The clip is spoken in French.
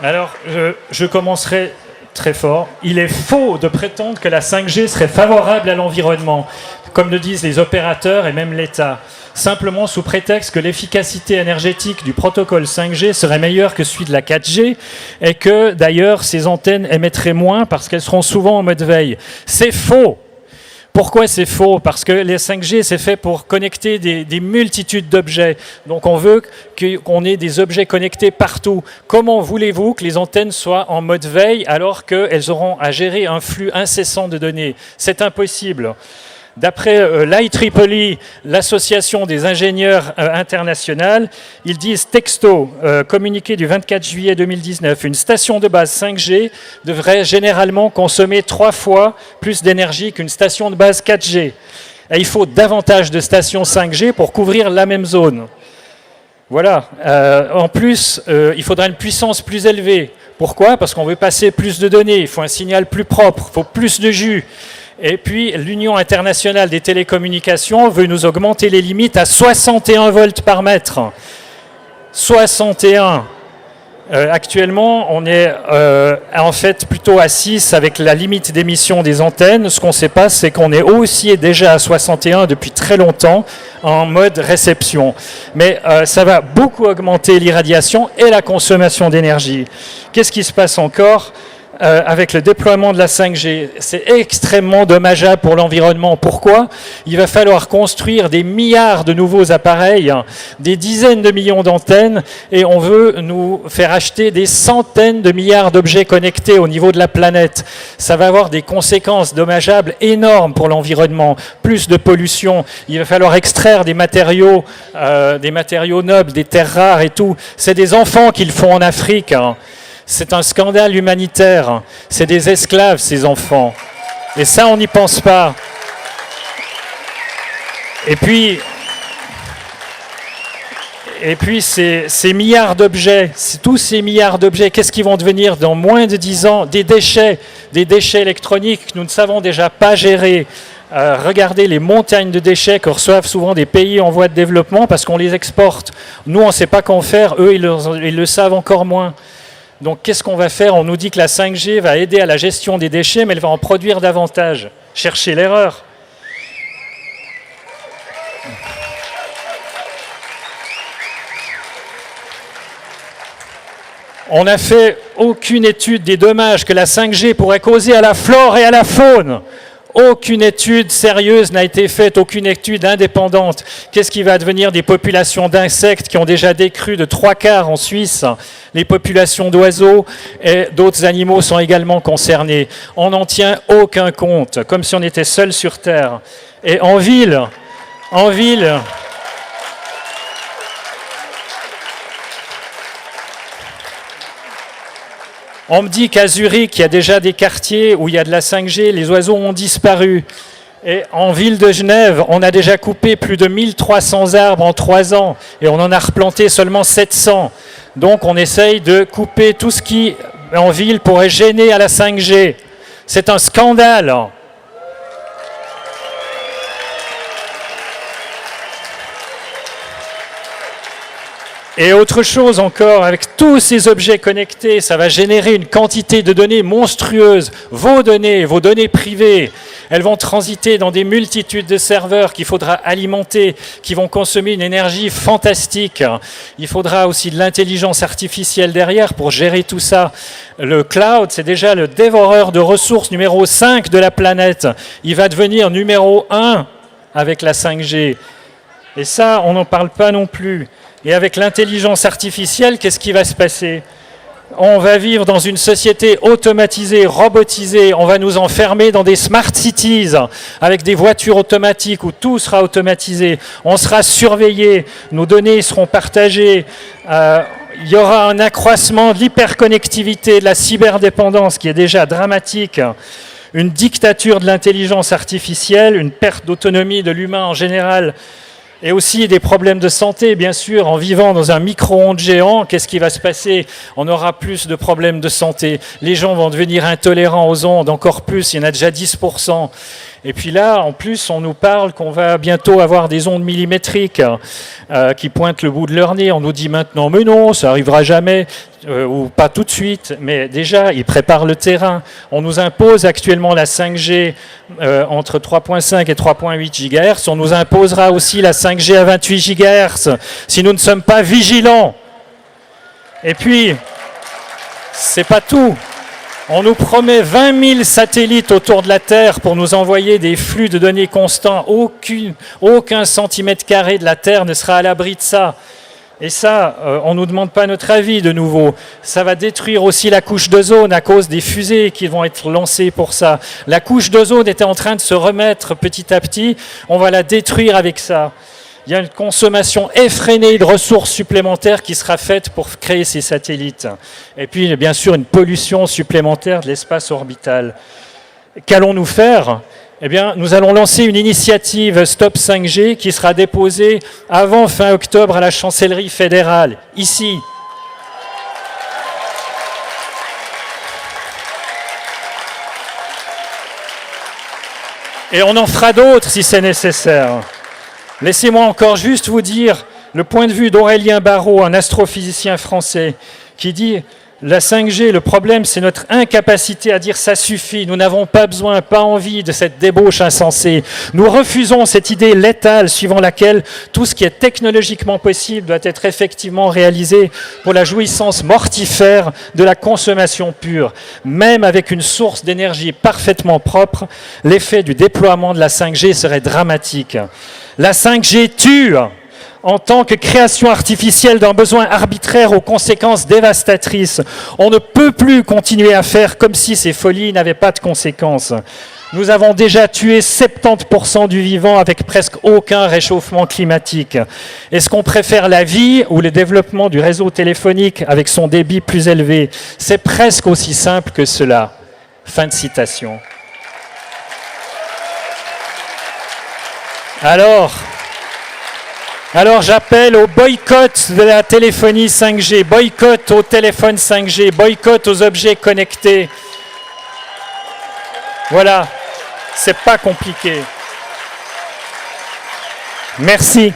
Alors, je commencerai très fort. Il est faux de prétendre que la 5G serait favorable à l'environnement, comme le disent les opérateurs et même l'État. Simplement sous prétexte que l'efficacité énergétique du protocole 5G serait meilleure que celui de la 4G et que, d'ailleurs, ces antennes émettraient moins parce qu'elles seront souvent en mode veille. C'est faux! Pourquoi c'est faux? Parce que les 5G, c'est fait pour connecter des multitudes d'objets. Donc on veut qu'on ait des objets connectés partout. Comment voulez-vous que les antennes soient en mode veille alors qu'elles auront à gérer un flux incessant de données? C'est impossible. D'après l'IEEE, l'association des ingénieurs internationales, ils disent texto, communiqué du 24 juillet 2019, une station de base 5G devrait généralement consommer 3 fois plus d'énergie qu'une station de base 4G. Et il faut davantage de stations 5G pour couvrir la même zone. Voilà. En plus, il faudra une puissance plus élevée. Pourquoi? Parce qu'on veut passer plus de données, il faut un signal plus propre, il faut plus de jus. Et puis, l'Union internationale des télécommunications veut nous augmenter les limites à 61 volts par mètre. 61. Actuellement, on est en fait plutôt à 6 avec la limite d'émission des antennes. Ce qu'on ne sait pas, c'est qu'on est aussi déjà à 61 depuis très longtemps en mode réception. Mais ça va beaucoup augmenter l'irradiation et la consommation d'énergie. Qu'est-ce qui se passe encore ? Avec le déploiement de la 5G, c'est extrêmement dommageable pour l'environnement. Pourquoi? Il va falloir construire des milliards de nouveaux appareils, des dizaines de millions d'antennes, et on veut nous faire acheter des centaines de milliards d'objets connectés au niveau de la planète. Ça va avoir des conséquences dommageables énormes pour l'environnement. Plus de pollution, il va falloir extraire des matériaux nobles, des terres rares et tout. C'est des enfants qui le font en Afrique, hein. C'est un scandale humanitaire. C'est des esclaves, ces enfants. Et ça, on n'y pense pas. Et puis ces milliards d'objets, tous ces milliards d'objets, qu'est-ce qu'ils vont devenir dans moins de 10 ans? Des déchets électroniques que nous ne savons déjà pas gérer. Regardez les montagnes de déchets que reçoivent souvent des pays en voie de développement parce qu'on les exporte. Nous, on ne sait pas qu'en faire. Eux, ils le savent encore moins. Donc, qu'est-ce qu'on va faire? On nous dit que la 5G va aider à la gestion des déchets, mais elle va en produire davantage. Cherchez l'erreur. On n'a fait aucune étude des dommages que la 5G pourrait causer à la flore et à la faune. Aucune étude sérieuse n'a été faite, aucune étude indépendante. Qu'est-ce qui va advenir des populations d'insectes qui ont déjà décru de 3/4 en Suisse? Les populations d'oiseaux et d'autres animaux sont également concernés. On n'en tient aucun compte, comme si on était seul sur Terre. Et en ville, on me dit qu'à Zurich, il y a déjà des quartiers où il y a de la 5G, les oiseaux ont disparu. Et en ville de Genève, on a déjà coupé plus de 1300 arbres en 3 ans et on en a replanté seulement 700. Donc on essaye de couper tout ce qui, en ville, pourrait gêner à la 5G. C'est un scandale. Et autre chose encore, avec tous ces objets connectés, ça va générer une quantité de données monstrueuses. Vos données privées, elles vont transiter dans des multitudes de serveurs qu'il faudra alimenter, qui vont consommer une énergie fantastique. Il faudra aussi de l'intelligence artificielle derrière pour gérer tout ça. Le cloud, c'est déjà le dévoreur de ressources numéro 5 de la planète. Il va devenir numéro 1 avec la 5G. Et ça, on n'en parle pas non plus. Et avec l'intelligence artificielle, qu'est-ce qui va se passer? On va vivre dans une société automatisée, robotisée. On va nous enfermer dans des smart cities avec des voitures automatiques où tout sera automatisé. On sera surveillé, nos données seront partagées. Il y aura un accroissement de l'hyperconnectivité, de la cyberdépendance qui est déjà dramatique. Une dictature de l'intelligence artificielle, une perte d'autonomie de l'humain en général. Et aussi des problèmes de santé, bien sûr, en vivant dans un micro-ondes géant, qu'est-ce qui va se passer? On aura plus de problèmes de santé. Les gens vont devenir intolérants aux ondes, encore plus, il y en a déjà 10%. Et puis là, en plus, on nous parle qu'on va bientôt avoir des ondes millimétriques qui pointent le bout de leur nez. On nous dit maintenant, mais non, ça arrivera jamais, ou pas tout de suite. Mais déjà, ils préparent le terrain. On nous impose actuellement la 5G entre 3.5 et 3.8 GHz. On nous imposera aussi la 5G à 28 GHz si nous ne sommes pas vigilants. Et puis, c'est pas tout. On nous promet 20 000 satellites autour de la Terre pour nous envoyer des flux de données constants. Aucun centimètre carré de la Terre ne sera à l'abri de ça. Et ça, on ne nous demande pas notre avis de nouveau. Ça va détruire aussi la couche d'ozone à cause des fusées qui vont être lancées pour ça. La couche d'ozone était en train de se remettre petit à petit. On va la détruire avec ça. Il y a une consommation effrénée de ressources supplémentaires qui sera faite pour créer ces satellites. Et puis, bien sûr, une pollution supplémentaire de l'espace orbital. Qu'allons-nous faire ? Eh bien, nous allons lancer une initiative Stop 5G qui sera déposée avant fin octobre à la chancellerie fédérale, ici. Et on en fera d'autres si c'est nécessaire. Laissez-moi encore juste vous dire le point de vue d'Aurélien Barraud, un astrophysicien français, qui dit « La 5G, le problème, c'est notre incapacité à dire ça suffit. Nous n'avons pas besoin, pas envie de cette débauche insensée. Nous refusons cette idée létale suivant laquelle tout ce qui est technologiquement possible doit être effectivement réalisé pour la jouissance mortifère de la consommation pure. Même avec une source d'énergie parfaitement propre, l'effet du déploiement de la 5G serait dramatique. La 5G tue en tant que création artificielle d'un besoin arbitraire aux conséquences dévastatrices. On ne peut plus continuer à faire comme si ces folies n'avaient pas de conséquences. Nous avons déjà tué 70% du vivant avec presque aucun réchauffement climatique. Est-ce qu'on préfère la vie ou le développement du réseau téléphonique avec son débit plus élevé? C'est presque aussi simple que cela. Fin de citation. Alors j'appelle au boycott de la téléphonie 5G, boycott au téléphone 5G, boycott aux objets connectés. Voilà, c'est pas compliqué. Merci.